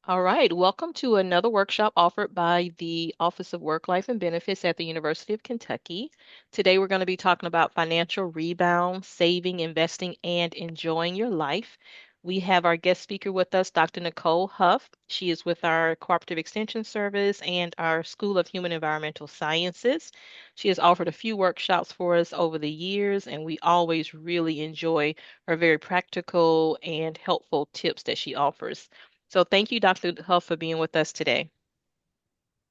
All right, welcome to another workshop offered by the Office of Work, Life, and Benefits at the University of Kentucky. Today we're going to be talking about financial rebound, saving, investing, and enjoying your life. We have our guest speaker with us, Dr. Nichole Huff. She is with our Cooperative Extension Service and our School of Human Environmental Sciences. She has offered a few workshops for us over the years, and we always really enjoy her very practical and helpful tips that she offers. So thank you, Dr. Huff, for being with us today.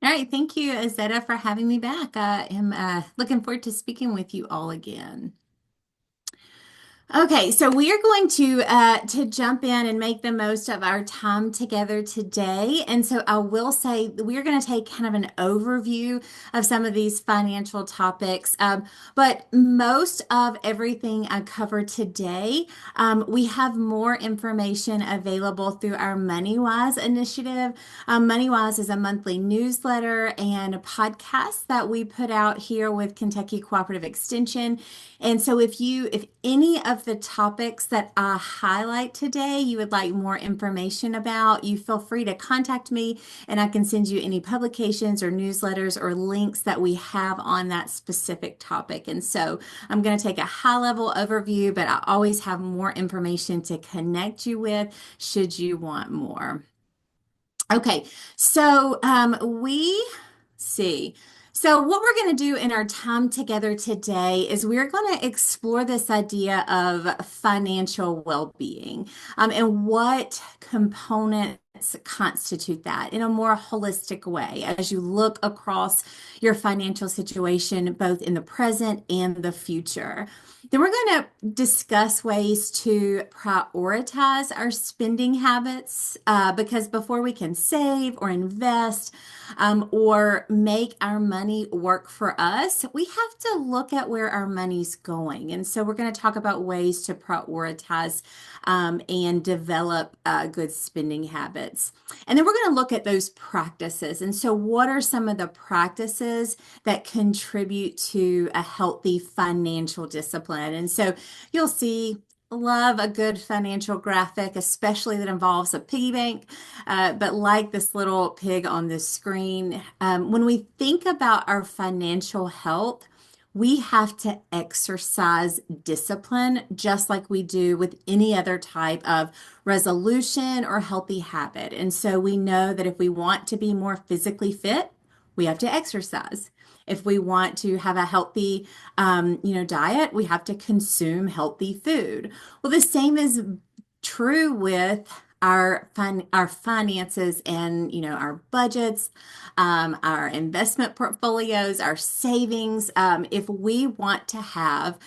All right, thank you, Azetta, for having me back. I am looking forward to speaking with you all again. Okay, so we are going to jump in and make the most of our time together today. And so I will say we are going to take kind of an overview of some of these financial topics. But most of everything I cover today, we have more information available through our MoneyWise initiative. MoneyWise is a monthly newsletter and a podcast that we put out here with Kentucky Cooperative Extension. And so if any of the topics that I highlight today you would like more information about, you feel free to contact me and I can send you any publications or newsletters or links that we have on that specific topic. And so I'm going to take a high level overview, but I always have more information to connect you with should you want more. Okay, so we see. So what we're going to do in our time together today is we're going to explore this idea of financial well-being, and what components constitute that in a more holistic way as you look across your financial situation, both in the present and the future. Then we're going to discuss ways to prioritize our spending habits, because before we can save or invest, or make our money work for us, we have to look at where our money's going. And so we're going to talk about ways to prioritize, and develop good spending habits. And then we're going to look at those practices. And so, what are some of the practices that contribute to a healthy financial discipline? And so, you'll see. Love a good financial graphic, especially that involves a piggy bank. But like this little pig on the screen, when we think about our financial health, we have to exercise discipline just like we do with any other type of resolution or healthy habit. And so we know that if we want to be more physically fit, we have to exercise. If we want to have a healthy, diet, we have to consume healthy food. Well, the same is true with our finances and our budgets, our investment portfolios, our savings. If we want to have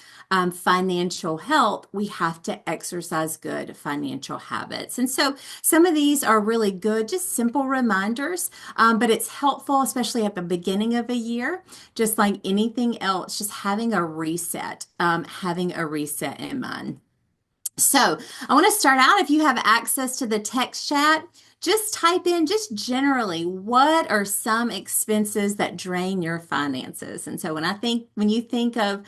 financial health, we have to exercise good financial habits. And so some of these are really good, just simple reminders, but it's helpful, especially at the beginning of a year, just like anything else, just having a reset in mind. So I want to start out. If you have access to the text chat, just type in just generally, what are some expenses that drain your finances? And so when you think of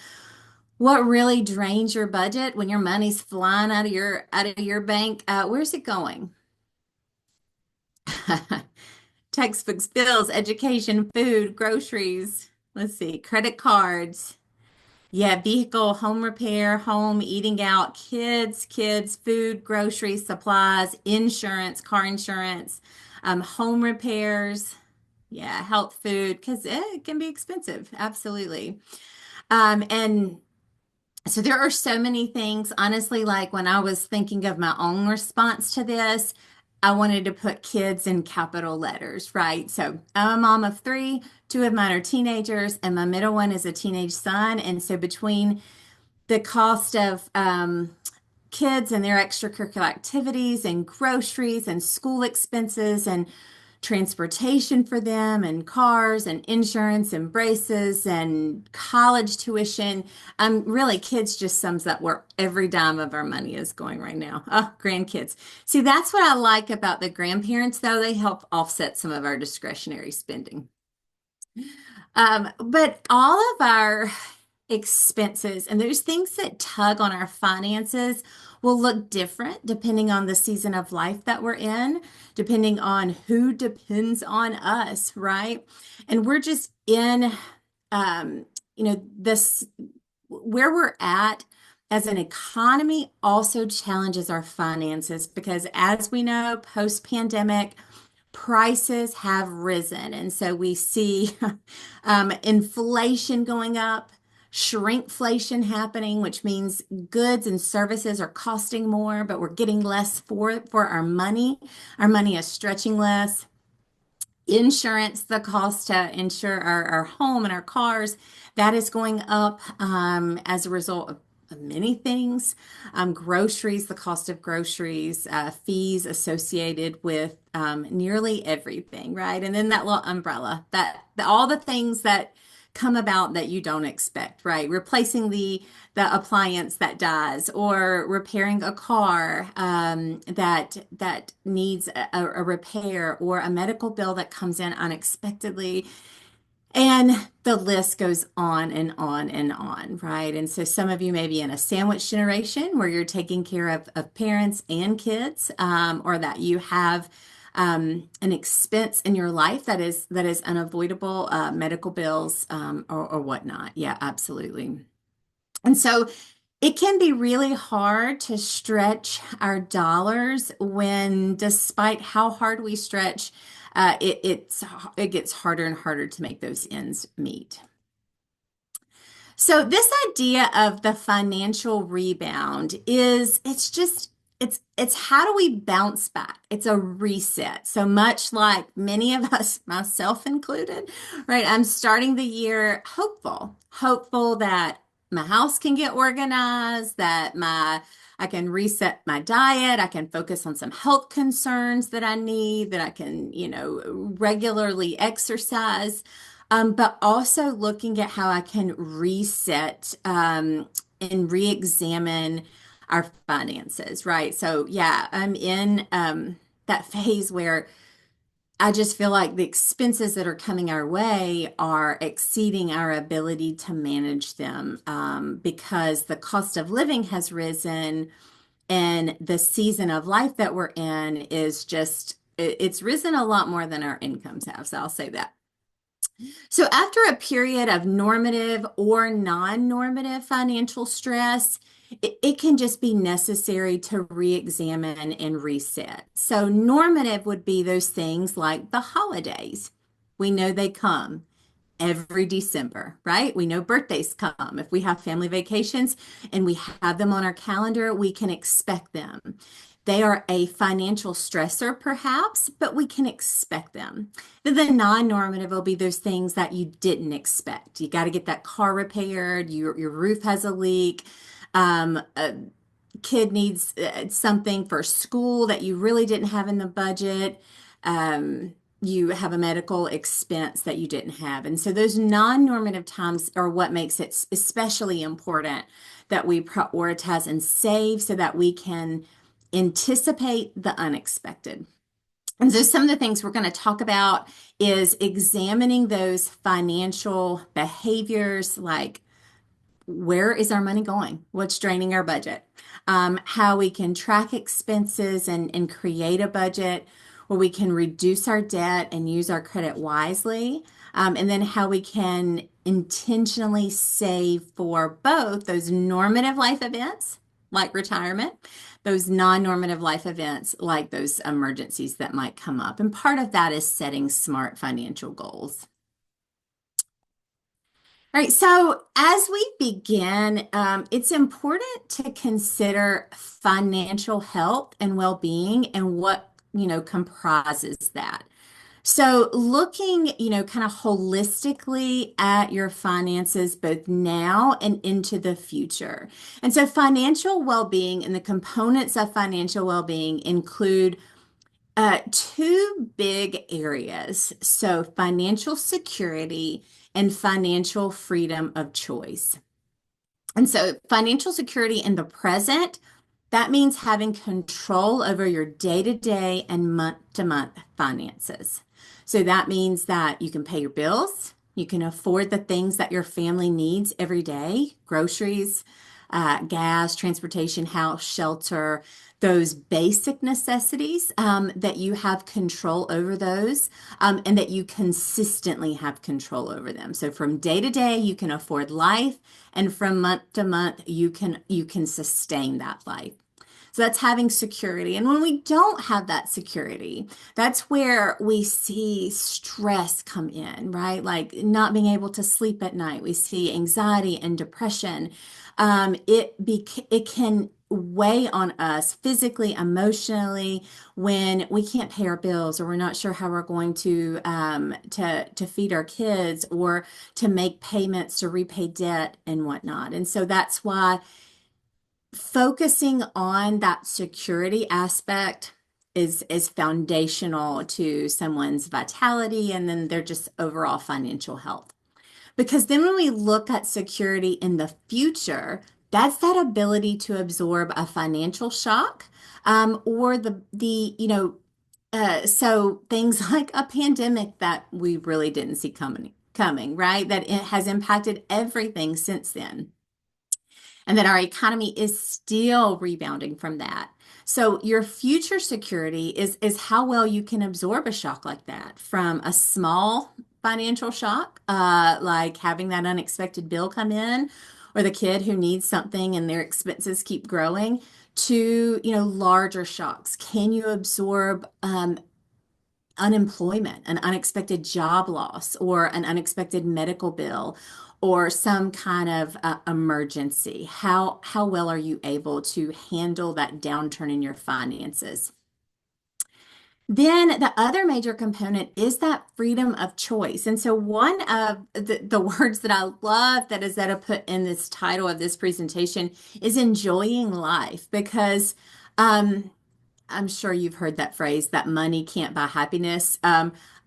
what really drains your budget, when your money's flying out of your bank, where's it going? Textbooks, bills, education, food, groceries. Let's see, credit cards. Yeah, vehicle, home repair, home, eating out, kids, food, groceries, supplies, insurance, car insurance, home repairs. Yeah, health food, because it can be expensive. Absolutely. And so there are so many things, honestly, like when I was thinking of my own response to this, I wanted to put kids in capital letters, right? So I'm a mom of three, two of mine are teenagers, and my middle one is a teenage son. And so between the cost of kids and their extracurricular activities and groceries and school expenses and transportation for them and cars and insurance and braces and college tuition. Really, kids just sums up where every dime of our money is going right now. Oh, grandkids. See, that's what I like about the grandparents, though. They help offset some of our discretionary spending. But all of our expenses and those things that tug on our finances, will look different depending on the season of life that we're in, depending on who depends on us, right? And we're just in, this where we're at as an economy also challenges our finances because, as we know, post-pandemic, prices have risen. And so we see inflation going up, shrinkflation happening, which means goods and services are costing more, but we're getting less for our money. Our money is stretching less. Insurance, the cost to insure our home and our cars, that is going up as a result of many things. Groceries, the cost of groceries, fees associated with nearly everything, right? And then that little umbrella, all the things that come about that you don't expect, right? Replacing the appliance that dies, or repairing a car that needs a repair, or a medical bill that comes in unexpectedly. And the list goes on and on and on, right? And so some of you may be in a sandwich generation where you're taking care of parents and kids, or that you have an expense in your life that is unavoidable, medical bills, or whatnot. Yeah, absolutely. And so it can be really hard to stretch our dollars when, despite how hard we stretch, it gets harder and harder to make those ends meet. So this idea of the financial rebound is it's how do we bounce back? It's a reset. So much like many of us, myself included, right? I'm starting the year hopeful that my house can get organized, that my I can reset my diet, I can focus on some health concerns that I need, that I can, regularly exercise, but also looking at how I can reset and re-examine our finances, right? So, yeah, I'm in that phase where I just feel like the expenses that are coming our way are exceeding our ability to manage them, because the cost of living has risen, and the season of life that we're in is it's risen a lot more than our incomes have. So I'll say that. So, after a period of normative or non-normative financial stress, it can just be necessary to re-examine and reset. So, normative would be those things like the holidays. We know they come every December, right? We know birthdays come. If we have family vacations and we have them on our calendar, we can expect them. They are a financial stressor, perhaps, but we can expect them. Then the non-normative will be those things that you didn't expect. You got to get that car repaired, your roof has a leak, a kid needs something for school that you really didn't have in the budget. You have a medical expense that you didn't have. And so those non-normative times are what makes it especially important that we prioritize and save so that we can anticipate the unexpected. And so some of the things we're going to talk about is examining those financial behaviors, like where is our money going? What's draining our budget? How we can track expenses and create a budget where we can reduce our debt and use our credit wisely. And then how we can intentionally save for both those normative life events like retirement, those non-normative life events like those emergencies that might come up. And part of that is setting smart financial goals. All right, so as we begin, it's important to consider financial health and well-being and what, comprises that. So looking, kind of holistically at your finances both now and into the future. And so financial well-being and the components of financial well-being include two big areas. So, financial security and financial freedom of choice. And so, financial security in the present, that means having control over your day-to-day and month-to-month finances. So, that means that you can pay your bills, you can afford the things that your family needs every day, groceries, gas, transportation, house, shelter, those basic necessities, that you have control over those, and that you consistently have control over them. So from day to day, you can afford life, and from month to month, you can sustain that life. So that's having security. And when we don't have that security, that's where we see stress come in, right? Like not being able to sleep at night. We see anxiety and depression. It can weigh on us physically, emotionally, when we can't pay our bills, or we're not sure how we're going to feed our kids, or to make payments to repay debt and whatnot. And so that's why focusing on that security aspect is foundational to someone's vitality and then their just overall financial health. Because then when we look at security in the future, that's that ability to absorb a financial shock, or so things like a pandemic that we really didn't see coming, right? That it has impacted everything since then, and that our economy is still rebounding from that. So your future security is how well you can absorb a shock like that, from a small financial shock, like having that unexpected bill come in, or the kid who needs something and their expenses keep growing, to larger shocks. Can you absorb unemployment, an unexpected job loss, or an unexpected medical bill, or some kind of emergency? How well are you able to handle that downturn in your finances? Then the other major component is that freedom of choice. And so one of the words that I love that Izetta put in this title of this presentation is enjoying life, because I'm sure you've heard that phrase, that money can't buy happiness.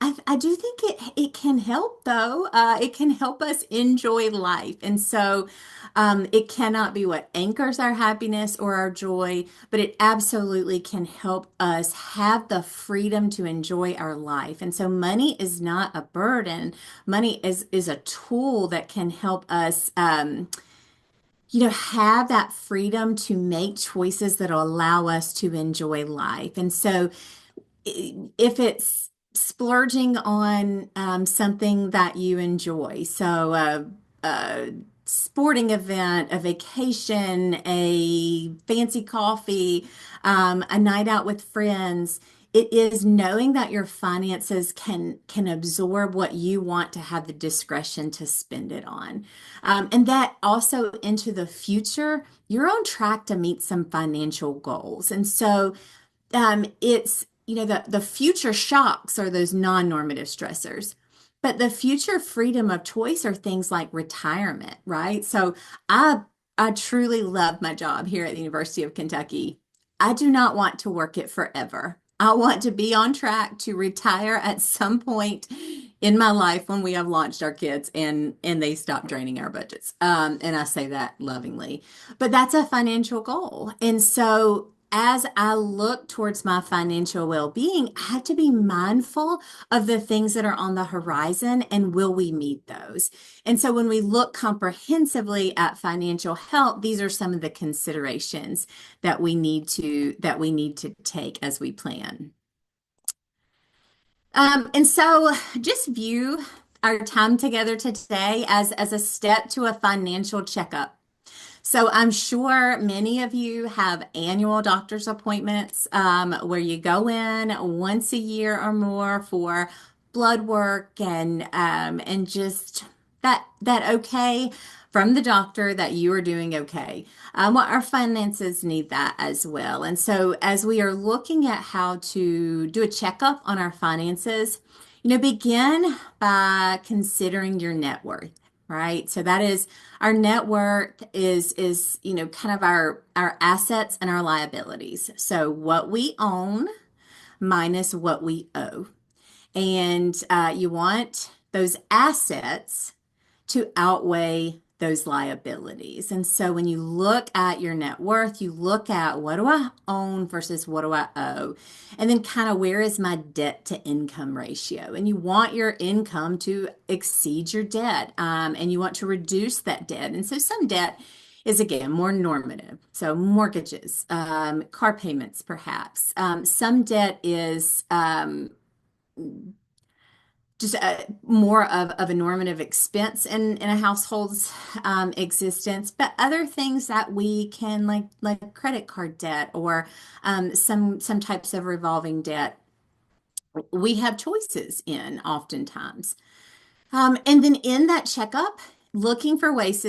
I do think it can help, though. It can help us enjoy life. And so it cannot be what anchors our happiness or our joy, but it absolutely can help us have the freedom to enjoy our life. And so money is not a burden. Money is a tool that can help us have that freedom to make choices that will allow us to enjoy life. And so if it's splurging on something that you enjoy, so a sporting event, a vacation, a fancy coffee, a night out with friends. It is knowing that your finances can absorb what you want to have the discretion to spend it on. And that also into the future, you're on track to meet some financial goals. And so it's, the future shocks are those non-normative stressors. But the future freedom of choice are things like retirement, right? So I I truly love my job here at the University of Kentucky. I do not want to work it forever. I want to be on track to retire at some point in my life when we have launched our kids and they stop draining our budgets. And I say that lovingly, but that's a financial goal. And so as I look towards my financial well-being, I have to be mindful of the things that are on the horizon and will we meet those? And so when we look comprehensively at financial health, these are some of the considerations that we need to take as we plan. And so just view our time together today as a step to a financial checkup. So I'm sure many of you have annual doctor's appointments, where you go in once a year or more for blood work and just that okay from the doctor that you are doing okay. Well, our finances need that as well. And so as we are looking at how to do a checkup on our finances, begin by considering your net worth, right? So that is our net worth is kind of our assets and our liabilities. So what we own minus what we owe. And you want those assets to outweigh those liabilities. And so when you look at your net worth, you look at what do I own versus what do I owe? And then kind of where is my debt to income ratio? And you want your income to exceed your debt, and you want to reduce that debt. And so some debt is again more normative. So mortgages, car payments, perhaps. Some debt is just more of a normative expense in a household's existence, but other things that we can like credit card debt or some types of revolving debt, we have choices in oftentimes. And then in that checkup, looking for ways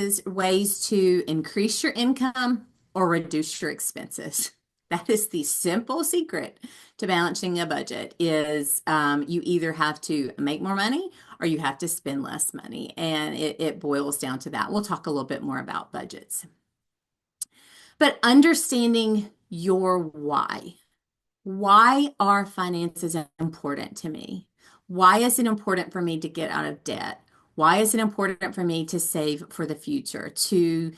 to increase your income or reduce your expenses. That is the simple secret to balancing a budget is you either have to make more money or you have to spend less money. And it boils down to that. We'll talk a little bit more about budgets. But understanding your why. Why are finances important to me? Why is it important for me to get out of debt? Why is it important for me to save for the future, to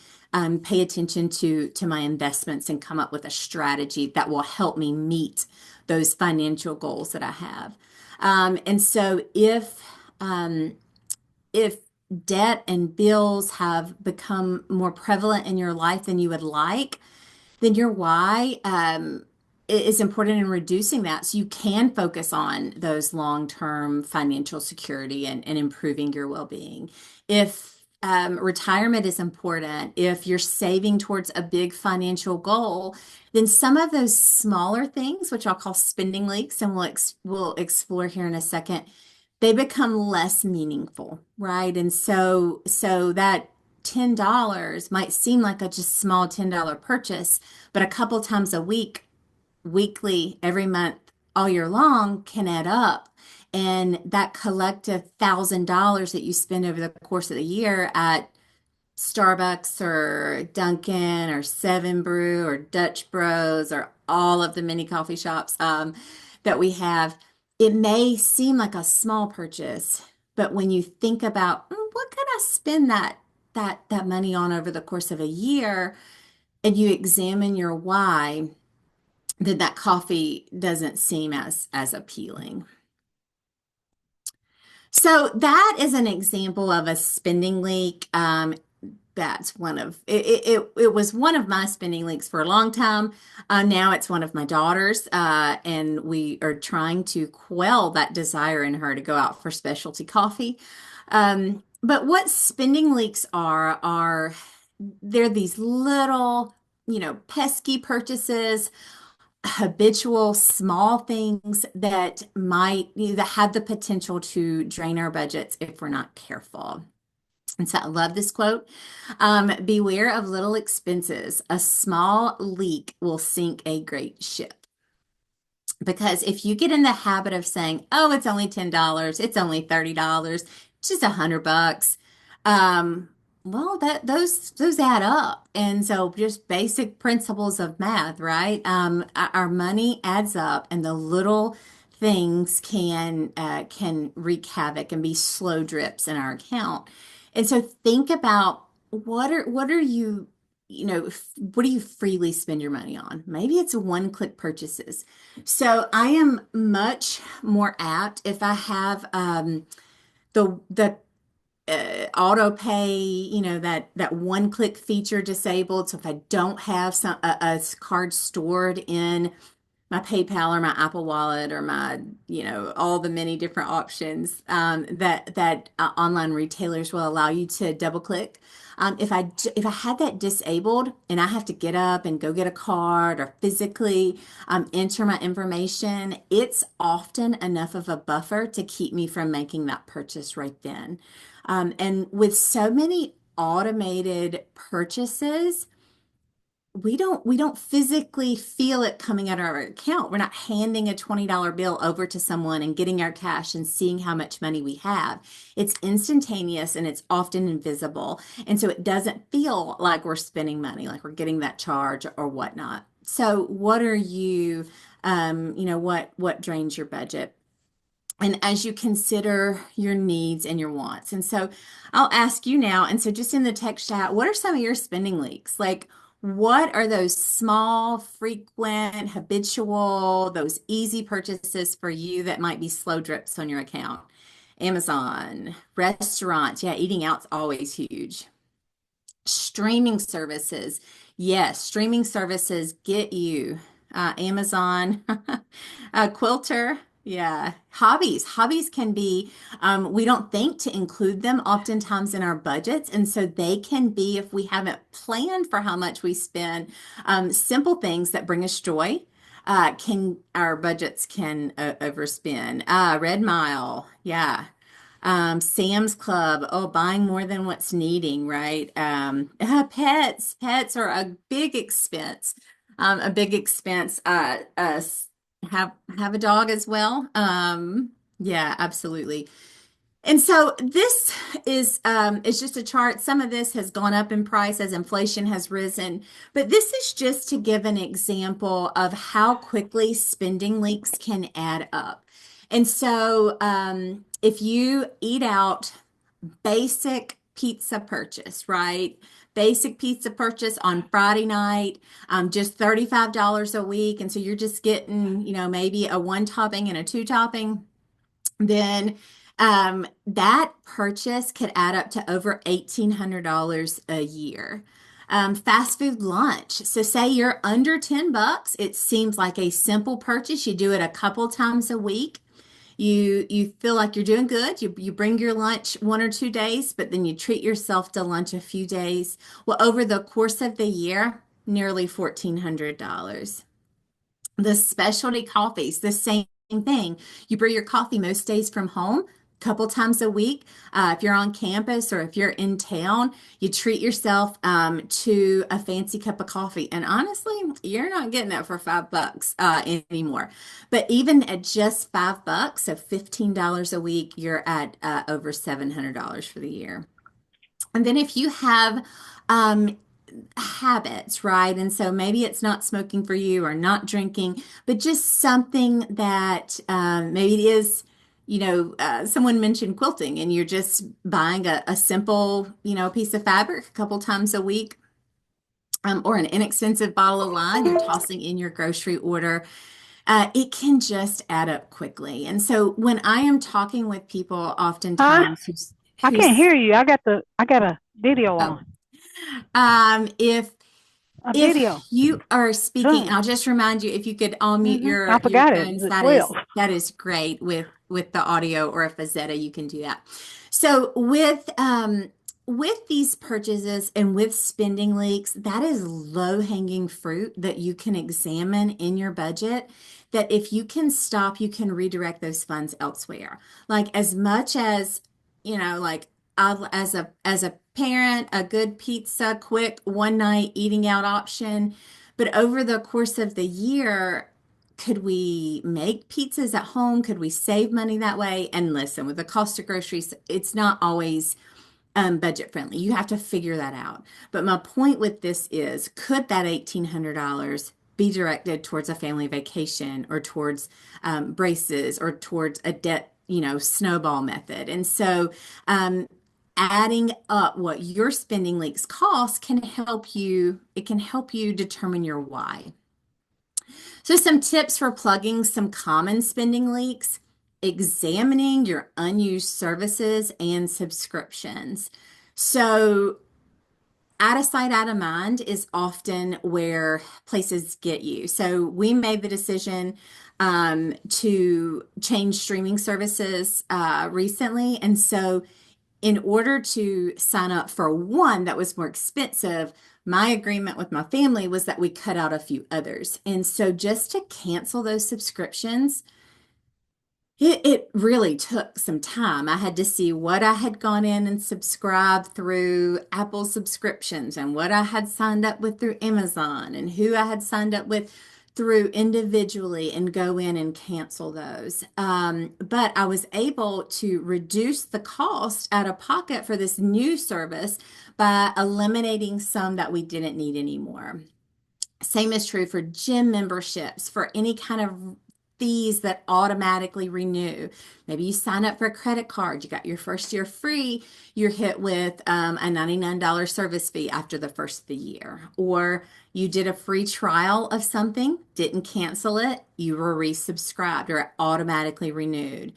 pay attention to my investments and come up with a strategy that will help me meet those financial goals that I have? And so if debt and bills have become more prevalent in your life than you would like, then your why is important in reducing that so you can focus on those long-term financial security and improving your well-being. If retirement is important, if you're saving towards a big financial goal, then some of those smaller things, which I'll call spending leaks, and we'll explore here in a second, they become less meaningful, right? And so that $10 might seem like a just small $10 purchase, but a couple times a week, weekly, every month, all year long can add up. And that collective $1,000 that you spend over the course of the year at Starbucks or Dunkin' or Seven Brew or Dutch Bros or all of the mini coffee shops that we have, it may seem like a small purchase, but when you think about what could I spend that money on over the course of a year, and you examine your why, then that coffee doesn't seem as appealing. So that is an example of a spending leak. That's one of it was one of my spending leaks for a long time. Now it's one of my daughters, and we are trying to quell that desire in her to go out for specialty coffee. But what spending leaks are they're these little, pesky purchases, habitual small things that that have the potential to drain our budgets if we're not careful. And so I love this quote. Beware of little expenses. A small leak will sink a great ship. Because if you get in the habit of saying, "Oh, it's only $10, it's only $30, it's just $100," um, well, that those add up. And so just basic principles of math, right? Our money adds up, and the little things can wreak havoc and be slow drips in our account. And so think about what are you, what do you freely spend your money on? Maybe it's one-click purchases. So I am much more apt if I have the auto pay, that one-click feature disabled. So if I don't have a card stored in my PayPal or my Apple Wallet or my, all the many different options that online retailers will allow you to double click. If I had that disabled and I have to get up and go get a card or physically enter my information, it's often enough of a buffer to keep me from making that purchase right then. And with so many automated purchases, we don't physically feel it coming out of our account. We're not handing a $20 bill over to someone and getting our cash and seeing how much money we have. It's instantaneous and it's often invisible. And so it doesn't feel like we're spending money, like we're getting that charge or whatnot. So what are you, what drains your budget? And as you consider your needs and your wants. And so I'll ask you now, and so just in the text chat, what are some of your spending leaks? Like, what are those small, frequent, habitual, those easy purchases for you that might be slow drips on your account? Amazon, restaurants, yeah, eating out's always huge. Streaming services. Yes, streaming services get you Amazon, Quilter. Yeah, hobbies. Hobbies can be, we don't think to include them oftentimes in our budgets. And so they can be, if we haven't planned for how much we spend, simple things that bring us joy. Can our budgets can overspend? Red Mile. Yeah. Sam's Club, oh, buying more than what's needing, right? Pets are a big expense. A big expense. Have a dog as well. Yeah, absolutely. And so this is just a chart. Some of this has gone up in price as inflation has risen, but this is just to give an example of how quickly spending leaks can add up. And so if you eat out, basic pizza purchase, right? Basic pizza purchase on Friday night, just $35 a week. And so you're just getting, maybe a one topping and a two topping, then that purchase could add up to over $1,800 a year. Fast food lunch. So say you're under $10, it seems like a simple purchase. You do it a couple times a week. You feel like you're doing good. You bring your lunch 1 or 2 days, but then you treat yourself to lunch a few days. Well, over the course of the year, nearly $1,400. The specialty coffees, the same thing. You brew your coffee most days from home, a couple times a week. If you're on campus or if you're in town, you treat yourself to a fancy cup of coffee. And honestly, you're not getting that for $5 anymore. But even at just $5, so $15 a week, you're at over $700 for the year. And then if you have habits, right? And so maybe it's not smoking for you or not drinking, but just something that maybe it is, someone mentioned quilting and you're just buying a simple, piece of fabric a couple times a week. Or an inexpensive bottle of wine you're tossing in your grocery order, it can just add up quickly. And so when I am talking with people, Huh? oftentimes I can't who's hear you. I got a video oh, on. if A If video. you are speaking, Zoom. I'll just remind you if you could unmute I your forgot it. phones, It's at 12. that is great with the audio, or if Fazetta, you can do that. So with these purchases and with spending leaks, that is low-hanging fruit that you can examine in your budget. That if you can stop, you can redirect those funds elsewhere. Like as much as, like as a parent, a good pizza, quick one night eating out option. But over the course of the year, could we make pizzas at home? Could we save money that way? And listen, with the cost of groceries, it's not always budget friendly. You have to figure that out. But my point with this is, could that $1,800 be directed towards a family vacation or towards braces or towards a debt, snowball method? And so, adding up what your spending leaks cost can help you, it can help you determine your why. So some tips for plugging some common spending leaks: examining your unused services and subscriptions. So out of sight, out of mind is often where places get you. So we made the decision to change streaming services recently. And so in order to sign up for one that was more expensive, my agreement with my family was that we cut out a few others. And so just to cancel those subscriptions, it really took some time. I had to see what I had gone in and subscribed through Apple subscriptions and what I had signed up with through Amazon and who I had signed up with through individually and go in and cancel those. But I was able to reduce the cost out of pocket for this new service by eliminating some that we didn't need anymore. Same is true for gym memberships, for any kind of fees that automatically renew. Maybe you sign up for a credit card, you got your first year free, you're hit with a $99 service fee after the first of the year. Or you did a free trial of something, didn't cancel it, you were resubscribed or automatically renewed.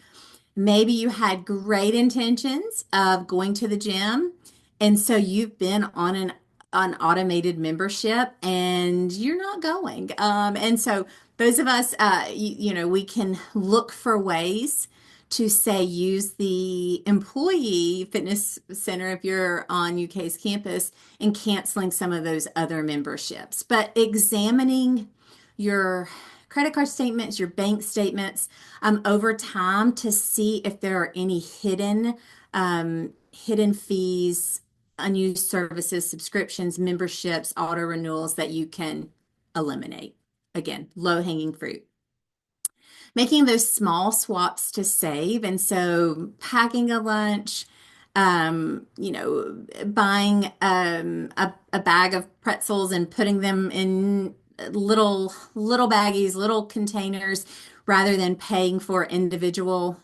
Maybe you had great intentions of going to the gym And so you've been on an automated membership and you're not going. And so those of us, we can look for ways to say use the employee fitness center if you're on UK's campus and canceling some of those other memberships. But examining your credit card statements, your bank statements over time to see if there are any hidden fees, unused services, subscriptions, memberships, auto renewals that you can eliminate. Again, low hanging fruit. Making those small swaps to save. And so packing a lunch, buying a bag of pretzels and putting them in little baggies, little containers, rather than paying for individual,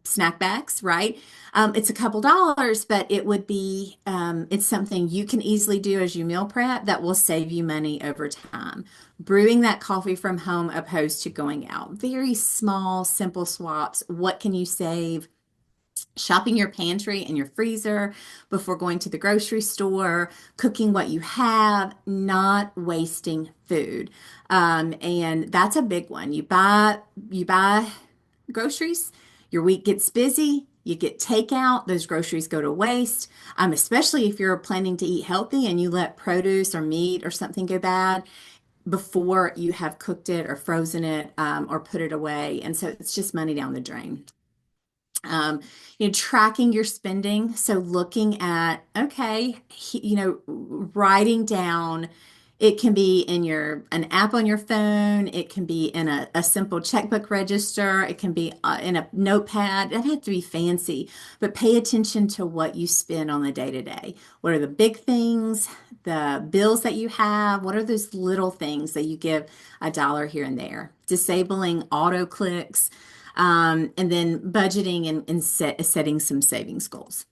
snack bags, right? It's a couple dollars, but it's something you can easily do as you meal prep that will save you money over time. Brewing that coffee from home opposed to going out. Very small, simple swaps. What can you save? Shopping your pantry and your freezer before going to the grocery store, cooking what you have, not wasting food. And that's a big one. You buy groceries, your week gets busy, you get takeout, those groceries go to waste. Especially if you're planning to eat healthy and you let produce or meat or something go bad before you have cooked it or frozen it or put it away. And so it's just money down the drain. Tracking your spending. So looking at, okay, writing down, it can be in an app on your phone. It can be in a simple checkbook register. It can be in a notepad. It doesn't have to be fancy, but pay attention to what you spend on the day to day. What are the big things, the bills that you have? What are those little things that you give a dollar here and there? Disabling auto clicks and then budgeting and setting some savings goals.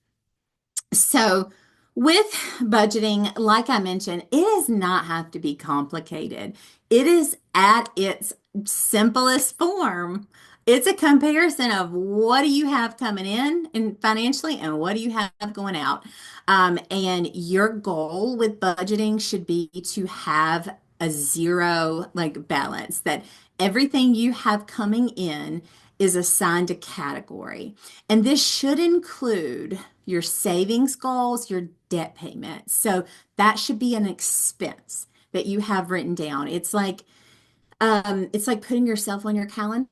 So, with budgeting, like I mentioned, it does not have to be complicated. It is at its simplest form. It's a comparison of what do you have coming in and financially and what do you have going out. And your goal with budgeting should be to have a zero like balance, that everything you have coming in is assigned a category. And this should include your savings goals, your debt payments. So that should be an expense that you have written down. It's like putting yourself on your calendar,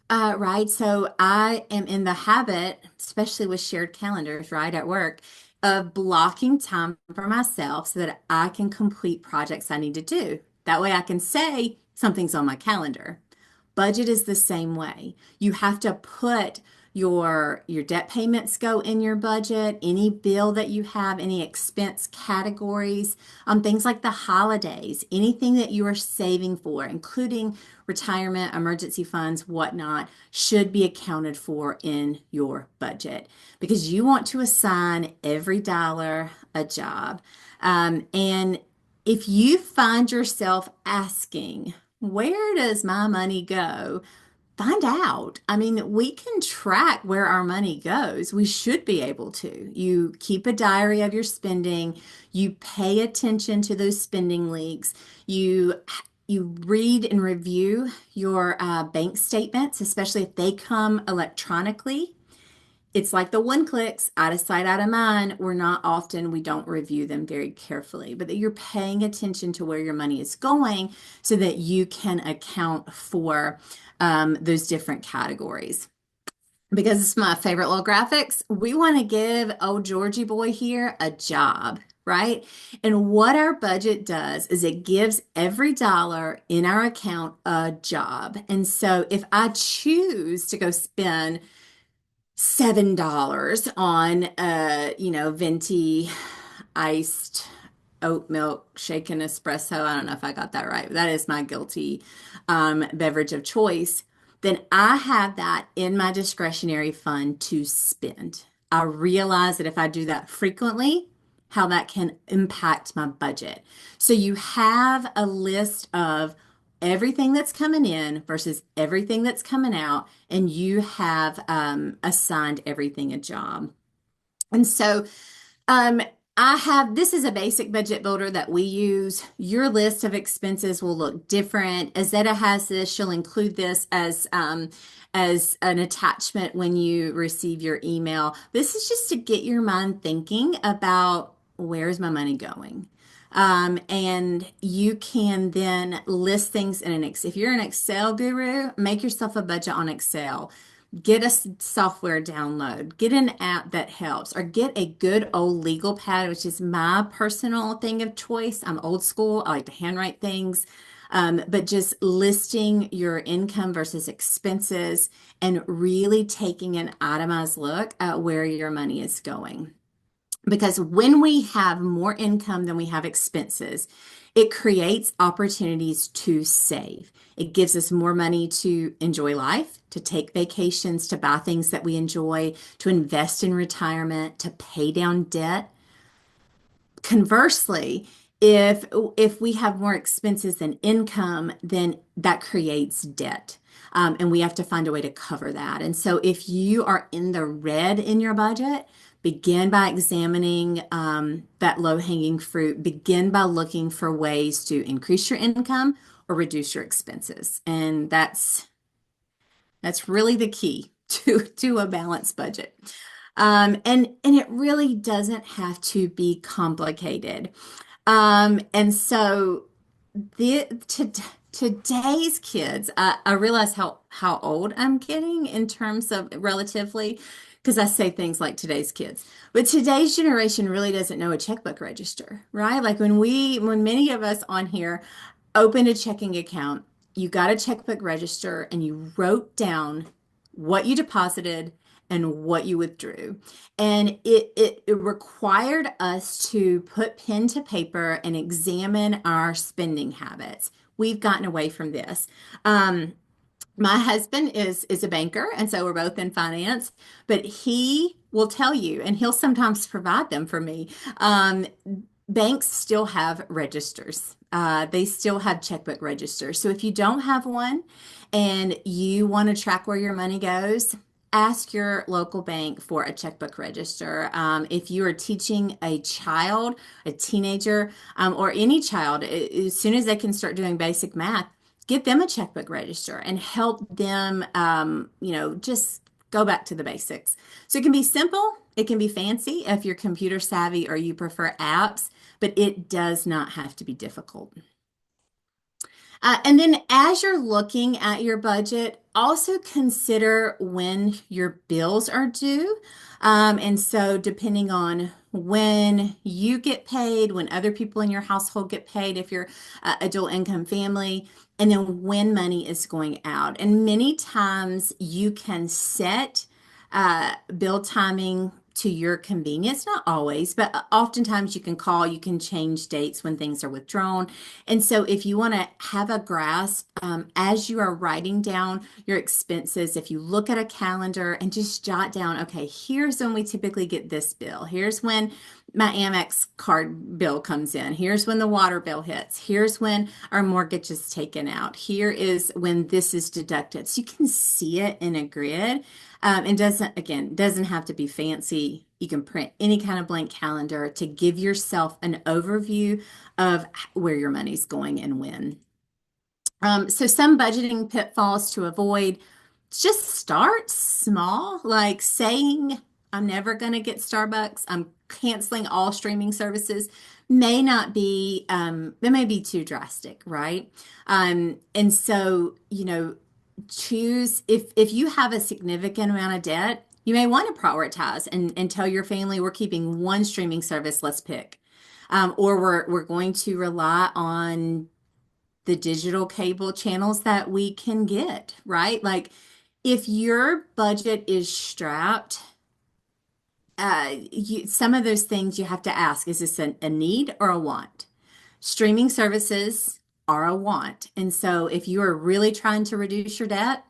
right? So I am in the habit, especially with shared calendars, right, at work, of blocking time for myself so that I can complete projects I need to do. That way I can say something's on my calendar. Budget is the same way. You have to put your debt payments go in your budget, any bill that you have, any expense categories, things like the holidays, anything that you are saving for, including retirement, emergency funds, whatnot, should be accounted for in your budget because you want to assign every dollar a job. And if you find yourself asking, where does my money go? Find out. I mean, we can track where our money goes. We should be able to. You keep a diary of your spending. You pay attention to those spending leaks. You read and review your bank statements, especially if they come electronically. It's like the one clicks, out of sight, out of mind. We don't review them very carefully, but that you're paying attention to where your money is going so that you can account for those different categories. Because it's my favorite little graphics, we want to give old Georgie boy here a job, right? And what our budget does is it gives every dollar in our account a job. And so if I choose to go spend $7 on venti iced oat milk shaken espresso. I don't know if I got that right, but that is my guilty beverage of choice. Then I have that in my discretionary fund to spend. I realize that if I do that frequently, how that can impact my budget. So you have a list of everything that's coming in versus everything that's coming out, and you have assigned everything a job. And so Um, this is a basic budget builder that we use. Your list of expenses will look different. Azetta has this. She'll include this as an attachment when you receive your email. This is just to get your mind thinking about where's my money going. And you can then list things in if you're an Excel guru, make yourself a budget on Excel. Get a software download, get an app that helps, or get a good old legal pad, which is my personal thing of choice. I'm old school. I like to handwrite things. But just listing your income versus expenses and really taking an itemized look at where your money is going. Because when we have more income than we have expenses, it creates opportunities to save. It gives us more money to enjoy life, to take vacations, to buy things that we enjoy, to invest in retirement, to pay down debt. Conversely, if we have more expenses than income, then that creates debt. And we have to find a way to cover that. And so if you are in the red in your budget, begin by examining that low-hanging fruit. Begin by looking for ways to increase your income or reduce your expenses. And that's really the key to a balanced budget. And it really doesn't have to be complicated. And so to today's kids, I realize how old I'm getting in terms of relatively, because I say things like today's kids, but today's generation really doesn't know a checkbook register, right? Like when many of us on here opened a checking account, you got a checkbook register and you wrote down what you deposited and what you withdrew. And it required us to put pen to paper and examine our spending habits. We've gotten away from this. My husband is a banker, and so we're both in finance, but he will tell you, and he'll sometimes provide them for me. Banks still have registers. They still have checkbook registers. So if you don't have one and you want to track where your money goes, ask your local bank for a checkbook register. If you are teaching a child, a teenager, or any child, as soon as they can start doing basic math, get them a checkbook register and help them, just go back to the basics. So it can be simple, it can be fancy if you're computer savvy or you prefer apps, but it does not have to be difficult. And then as you're looking at your budget, also consider when your bills are due. And so depending on when you get paid, when other people in your household get paid, if you're a dual income family, and then when money is going out. And many times you can set bill timing to your convenience. Not always, but oftentimes you can call, you can change dates when things are withdrawn. And so if you want to have a grasp as you are writing down your expenses, if you look at a calendar and just jot down, okay, here's when we typically get this bill. Here's when my Amex card bill comes in. Here's when the water bill hits. Here's when our mortgage is taken out. Here is when this is deducted. So you can see it in a grid. And doesn't have to be fancy. You can print any kind of blank calendar to give yourself an overview of where your money's going and when. So some budgeting pitfalls to avoid, just start small, like saying, I'm never going to get Starbucks. I'm canceling all streaming services may not be, that may be too drastic, right? And so, choose if you have a significant amount of debt, you may want to prioritize and tell your family we're keeping one streaming service, let's pick. Or we're going to rely on the digital cable channels that we can get, right? Like if your budget is strapped, some of those things you have to ask, is this a need or a want? Streaming services are a want. And so if you are really trying to reduce your debt,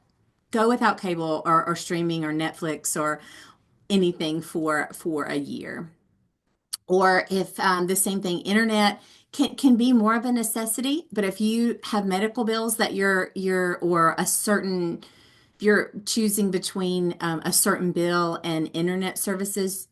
go without cable or streaming or Netflix or anything for a year. Or if the same thing, internet can be more of a necessity, but if you have medical bills that or a certain, you're choosing between a certain bill and internet services,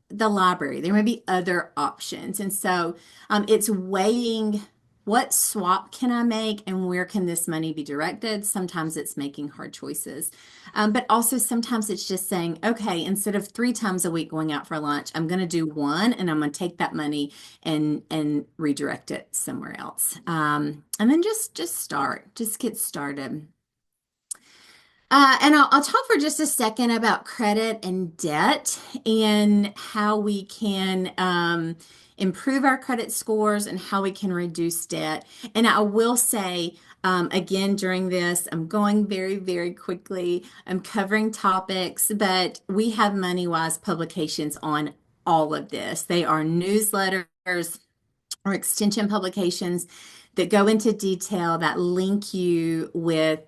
the library. There may be other options. And so it's weighing what swap can I make and where can this money be directed? Sometimes it's making hard choices. But also sometimes it's just saying, okay, instead of 3 times a week going out for lunch, I'm going to do one and I'm going to take that money and redirect it somewhere else. And then just get started. And I'll talk for just a second about credit and debt and how we can improve our credit scores and how we can reduce debt. And I will say, again, during this, I'm going very, very quickly. I'm covering topics, but we have MoneyWise publications on all of this. They are newsletters or extension publications that go into detail that link you with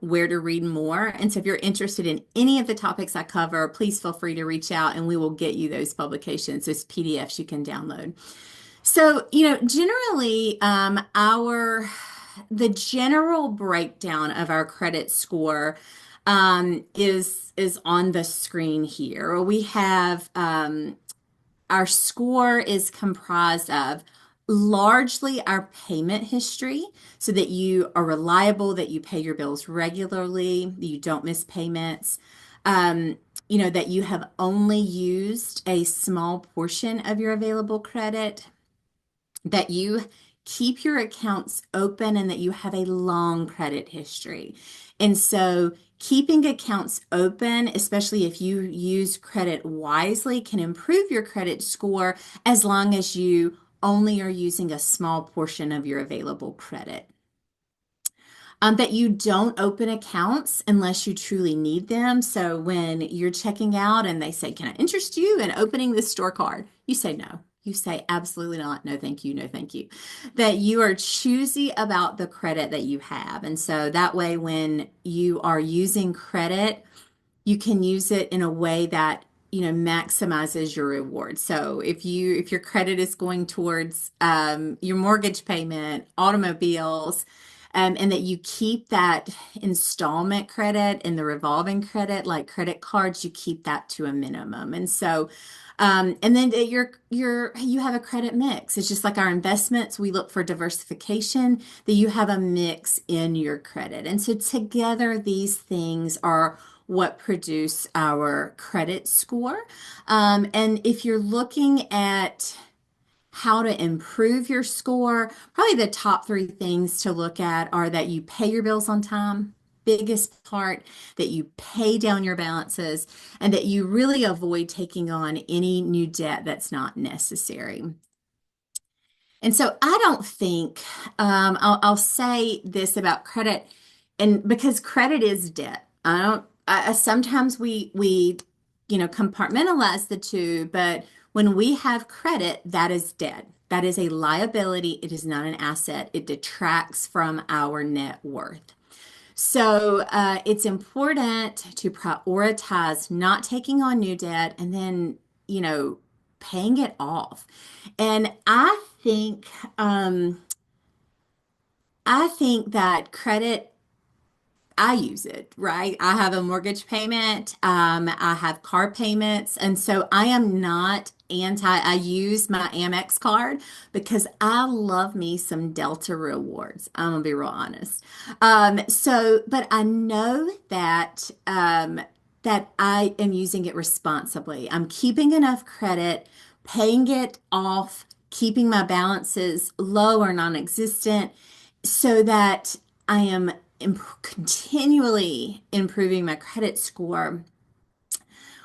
where to read more. And so if you're interested in any of the topics I cover, please feel free to reach out and we will get you those publications, those PDFs you can download. So, generally, the general breakdown of our credit score is on the screen here. We have our score is comprised of largely our payment history so that you are reliable, that you pay your bills regularly, that you don't miss payments, that you have only used a small portion of your available credit, that you keep your accounts open and that you have a long credit history. And so keeping accounts open, especially if you use credit wisely, can improve your credit score as long as you only are using a small portion of your available credit. That you don't open accounts unless you truly need them. So when you're checking out and they say, "Can I interest you in opening this store card?" You say no. You say absolutely not. No, thank you. No, thank you. That you are choosy about the credit that you have. And so that way, when you are using credit, you can use it in a way that maximizes your reward. So if your credit is going towards your mortgage payment, automobiles, and that you keep that installment credit and the revolving credit, like credit cards, you keep that to a minimum. And so, and then you have a credit mix. It's just like our investments. We look for diversification, that you have a mix in your credit. And so together, these things are what produce our credit score. And if you're looking at how to improve your score, probably the top 3 things to look at are that you pay your bills on time, biggest part, that you pay down your balances, and that you really avoid taking on any new debt that's not necessary. And so I don't think, I'll say this about credit, and because credit is debt. Sometimes we compartmentalize the two, but when we have credit, that is debt. That is a liability. It is not an asset. It detracts from our net worth. So it's important to prioritize not taking on new debt and then, paying it off. And I think that credit, I use it, right? I have a mortgage payment, I have car payments, and so I am not I use my Amex card because I love me some Delta rewards. I'm gonna be real honest. But I know that I am using it responsibly. I'm keeping enough credit, paying it off, keeping my balances low or non-existent so that I am continually improving my credit score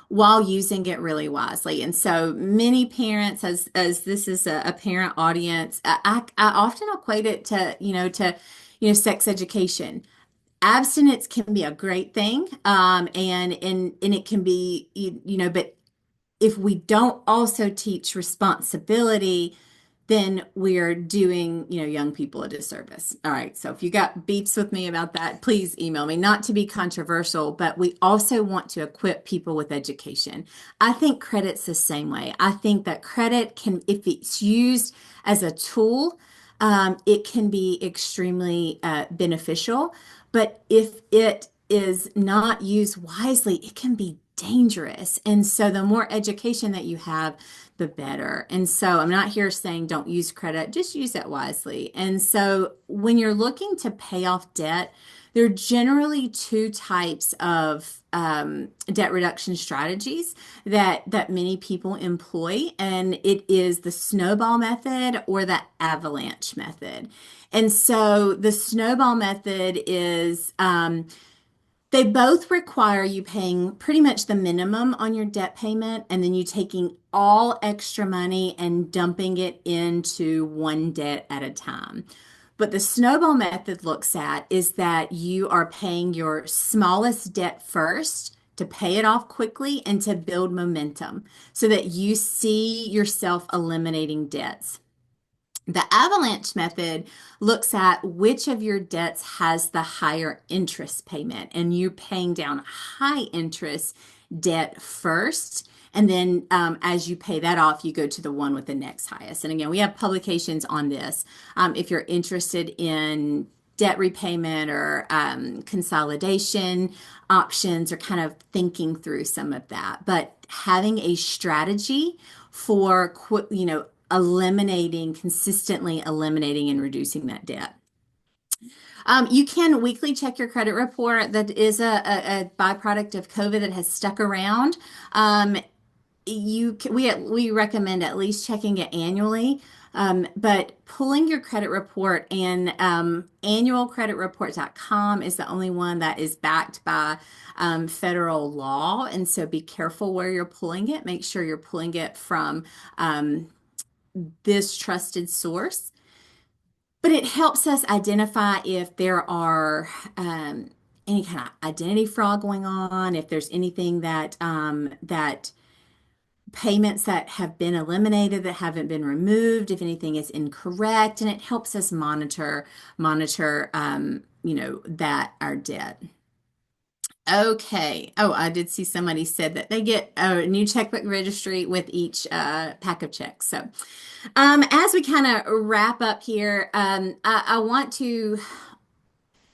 while using it really wisely. And so many parents, as this is a parent audience, I often equate it to sex education. Abstinence can be a great thing, and it can be but if we don't also teach responsibility, then we're doing, young people a disservice. All right. So if you got beefs with me about that, please email me. Not to be controversial, but we also want to equip people with education. I think credit's the same way. I think that credit can, if it's used as a tool, it can be extremely beneficial. But if it is not used wisely, it can be dangerous. And so the more education that you have, the better. And so I'm not here saying don't use credit, just use it wisely. And so when you're looking to pay off debt, there are generally two types of debt reduction strategies that many people employ, and it is the snowball method or the avalanche method. And so the snowball method is they both require you paying pretty much the minimum on your debt payment, and then you taking all extra money and dumping it into one debt at a time. But the snowball method looks at is that you are paying your smallest debt first to pay it off quickly and to build momentum so that you see yourself eliminating debts. The avalanche method looks at which of your debts has the higher interest payment, and you're paying down high interest debt first. And then as you pay that off, you go to the one with the next highest. And again, we have publications on this. If you're interested in debt repayment or consolidation options or kind of thinking through some of that. But having a strategy for, consistently eliminating and reducing that debt. You can weekly check your credit report. That is a byproduct of COVID that has stuck around. We recommend at least checking it annually. But pulling your credit report and annualcreditreport.com is the only one that is backed by federal law. And so be careful where you're pulling it. Make sure you're pulling it from this trusted source. But it helps us identify if there are any kind of identity fraud going on, if there's anything that payments that have been eliminated that haven't been removed, if anything is incorrect, and it helps us monitor that our debt. Okay. Oh, I did see somebody said that they get a new checkbook registry with each pack of checks. So, as we kind of wrap up here, I want to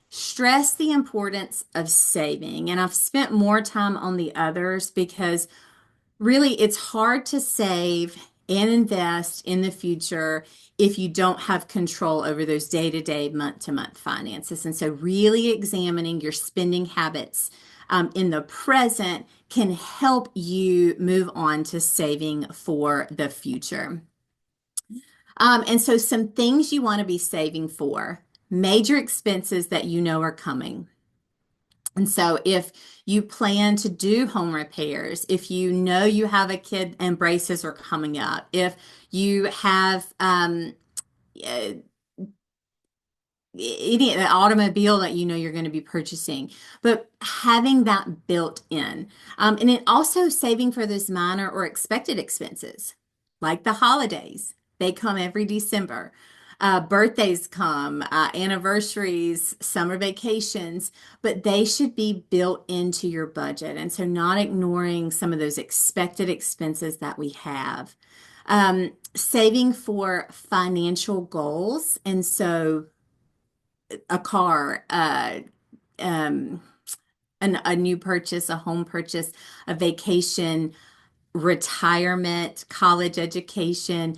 stress the importance of saving. And I've spent more time on the others because really it's hard to save and invest in the future if you don't have control over those day-to-day, month-to-month finances. And so really examining your spending habits in the present can help you move on to saving for the future. And so some things you want to be saving for, major expenses that you know are coming. And so if you plan to do home repairs, if you know you have a kid and braces are coming up, if you have any automobile that you know you're going to be purchasing, but having that built in. And it also saving for those minor or expected expenses, like the holidays. They come every December. Birthdays come, anniversaries, summer vacations, but they should be built into your budget. And so not ignoring some of those expected expenses that we have. Saving for financial goals. And so a car, a new purchase, a home purchase, a vacation, retirement, college education,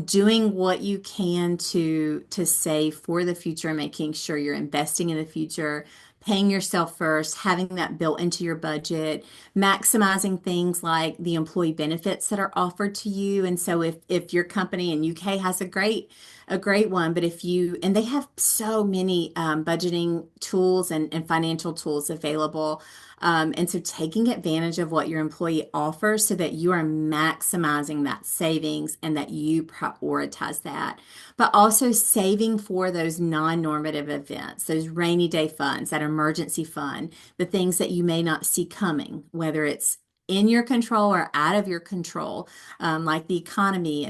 doing what you can to save for the future, making sure you're investing in the future, paying yourself first, having that built into your budget, maximizing things like the employee benefits that are offered to you. And so if your company in UK has a great one, but and they have so many budgeting tools and financial tools available. And so taking advantage of what your employee offers so that you are maximizing that savings and that you prioritize that, but also saving for those non-normative events, those rainy day funds, that emergency fund, the things that you may not see coming, whether it's in your control or out of your control, like the economy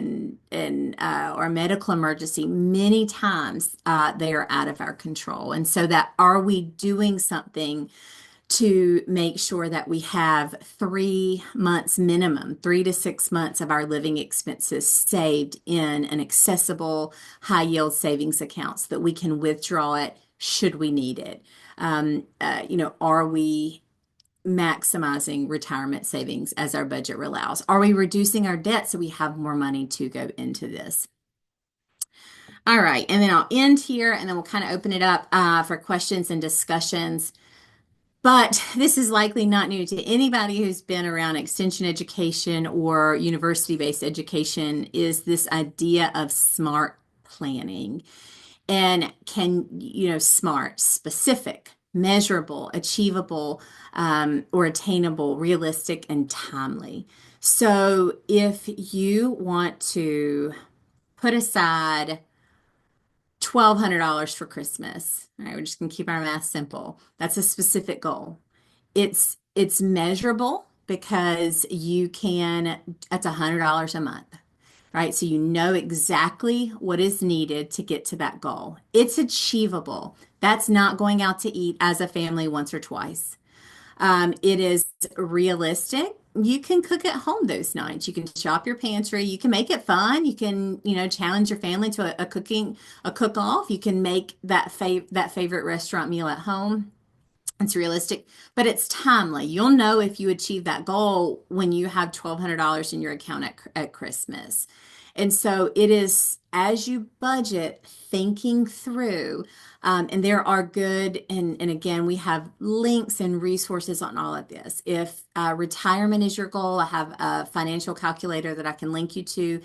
or medical emergency. Many times they are out of our control. And so that are we doing something to make sure that we have 3 months minimum, 3 to 6 months of our living expenses saved in an accessible high yield savings account so that we can withdraw it should we need it? Are we maximizing retirement savings as our budget allows? Are we reducing our debt so we have more money to go into this? All right, and then I'll end here and then we'll kind of open it up for questions and discussions. But this is likely not new to anybody who's been around extension education or university-based education, is this idea of smart planning. And smart, specific, measurable, achievable, or attainable, realistic, and timely. So if you want to put aside $1,200 for Christmas. All right, we're just gonna keep our math simple. That's a specific goal. It's measurable because that's $100 a month, right? So you know exactly what is needed to get to that goal. It's achievable. That's not going out to eat as a family once or twice. It is realistic. You can cook at home those nights. You can shop your pantry. You can make it fun. You can, challenge your family to a cook-off. You can make that favorite restaurant meal at home. It's realistic, but it's timely. You'll know if you achieve that goal when you have $1,200 in your account at Christmas. And so it is, as you budget, thinking through, and there are good, and again, we have links and resources on all of this. If retirement is your goal, I have a financial calculator that I can link you to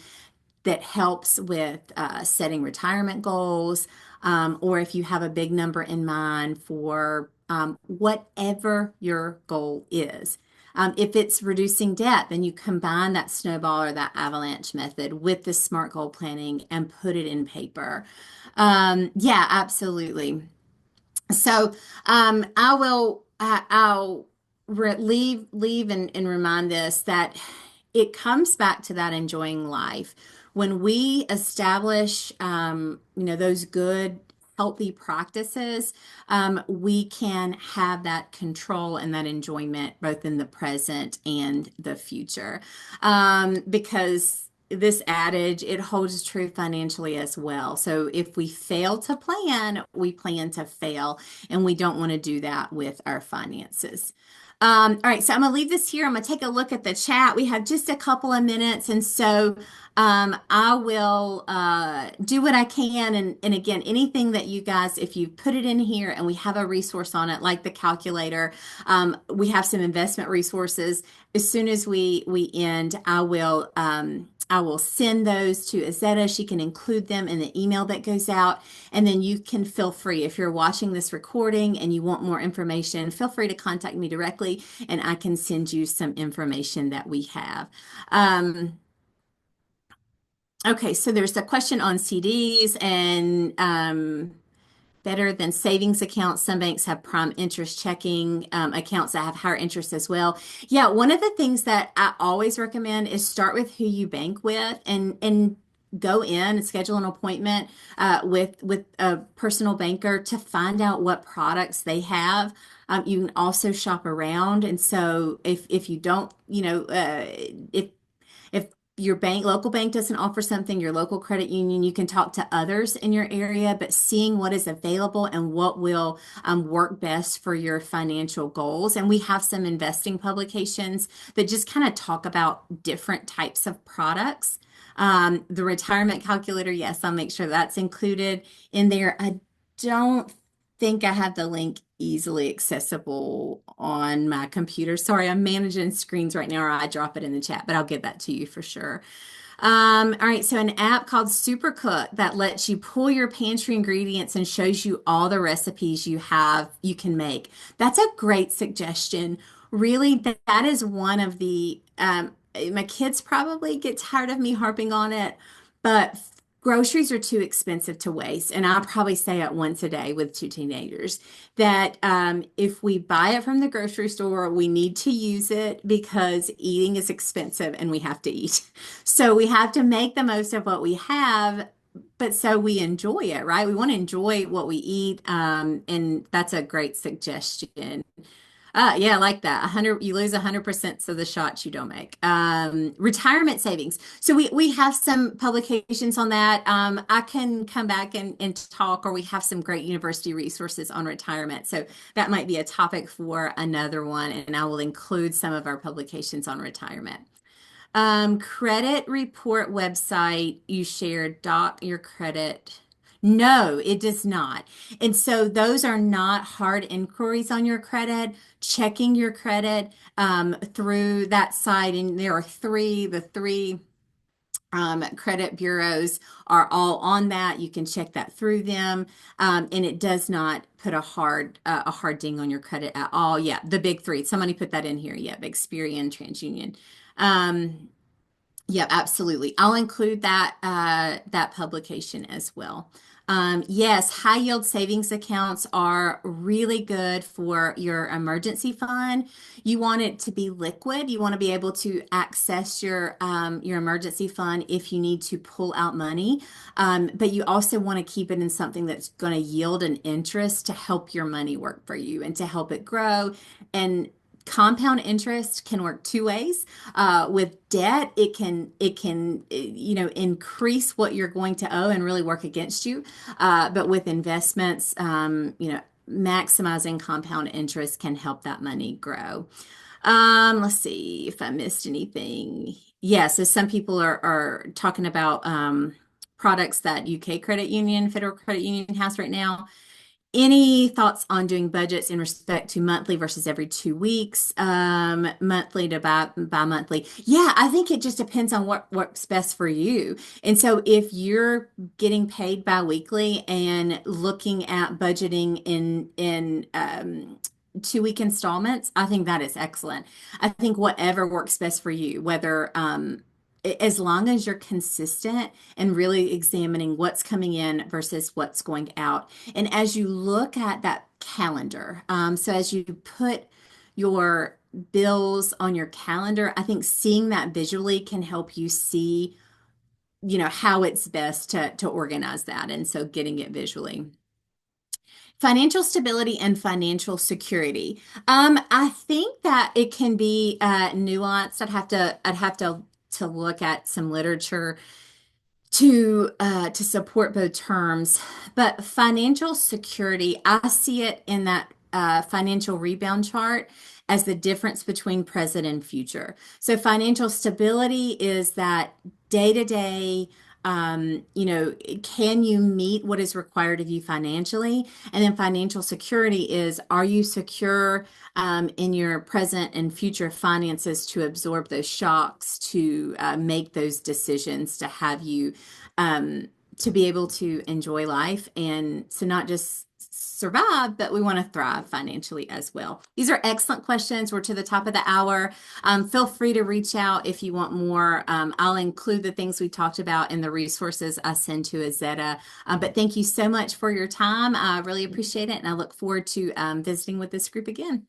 that helps with setting retirement goals, or if you have a big number in mind for whatever your goal is. If it's reducing debt, then you combine that snowball or that avalanche method with the SMART goal planning and put it in paper. Yeah, absolutely. So I'll leave and remind this that it comes back to that enjoying life. When we establish, those good, healthy practices, we can have that control and that enjoyment both in the present and the future. Because this adage, it holds true financially as well. So if we fail to plan, we plan to fail, and we don't want to do that with our finances. All right, so I'm gonna leave this here. I'm gonna take a look at the chat. We have just a couple of minutes, and so I will do what I can. And again, anything that you guys, if you put it in here and we have a resource on it, like the calculator, we have some investment resources. As soon as we end, I will send those to Izetta. She can include them in the email that goes out. And then you can feel free, if you're watching this recording and you want more information, feel free to contact me directly and I can send you some information that we have. Okay, so there's a question on CDs and better than savings accounts. Some banks have prime interest checking accounts that have higher interest as well. Yeah, one of the things that I always recommend is start with who you bank with and go in and schedule an appointment with a personal banker to find out what products they have. You can also shop around, and so if you don't, if your local bank doesn't offer something, your local credit union, you can talk to others in your area, but seeing what is available and what will work best for your financial goals. And we have some investing publications that just kind of talk about different types of products. The retirement calculator, yes, I'll make sure that's included in there. I don't think I have the link easily accessible on my computer. Sorry, I'm managing screens right now, or I drop it in the chat, but I'll get that to you for sure. All right, so an app called Supercook that lets you pull your pantry ingredients and shows you all the recipes you can make. That's a great suggestion. Really, that is one of the, my kids probably get tired of me harping on it, but groceries are too expensive to waste. And I'll probably say it once a day with two teenagers that if we buy it from the grocery store, we need to use it because eating is expensive and we have to eat. So we have to make the most of what we have, but so we enjoy it, right? We want to enjoy what we eat. And that's a great suggestion. Yeah, I like that. 100, you lose 100% of the shots you don't make. Retirement savings. So we have some publications on that. I can come back and talk, or we have some great university resources on retirement. So that might be a topic for another one, and I will include some of our publications on retirement. Credit report website, you shared doc your credit. No, it does not. And so those are not hard inquiries on your credit. Checking your credit through that site, and there are the three credit bureaus are all on that. You can check that through them, and it does not put a hard ding on your credit at all. Yeah, the big three. Somebody put that in here. Yeah, Experian, TransUnion. Um, yeah, absolutely. I'll include that publication as well. Yes, high yield savings accounts are really good for your emergency fund. You want it to be liquid. You want to be able to access your emergency fund if you need to pull out money. But you also want to keep it in something that's going to yield an interest to help your money work for you and to help it grow. And compound interest can work two ways. With debt, it can increase what you're going to owe and really work against you. But with investments, maximizing compound interest can help that money grow. Let's see if I missed anything. Yeah, so some people are talking about products that UK Credit Union, Federal Credit Union has right now. Any thoughts on doing budgets in respect to monthly versus every 2 weeks, monthly to bi-monthly? Yeah, I think it just depends on what works best for you. And so if you're getting paid bi-weekly and looking at budgeting in 2 week installments, I think that is excellent. I think whatever works best for you, whether as long as you're consistent and really examining what's coming in versus what's going out. And as you look at that calendar, so as you put your bills on your calendar, I think seeing that visually can help you see, how it's best to organize that. And so getting it visually. Financial stability and financial security. I think that it can be nuanced. I'd have to look at some literature to support both terms. But financial security, I see it in that financial rebound chart as the difference between present and future. So financial stability is that day to day. Can you meet what is required of you financially? And then financial security is, are you secure in your present and future finances to absorb those shocks, to make those decisions, to have you to be able to enjoy life and so not just survive, but we want to thrive financially as well. These are excellent questions. We're to the top of the hour. Feel free to reach out if you want more. I'll include the things we talked about in the resources I send to Azetta. But thank you so much for your time. I really appreciate it, and I look forward to visiting with this group again.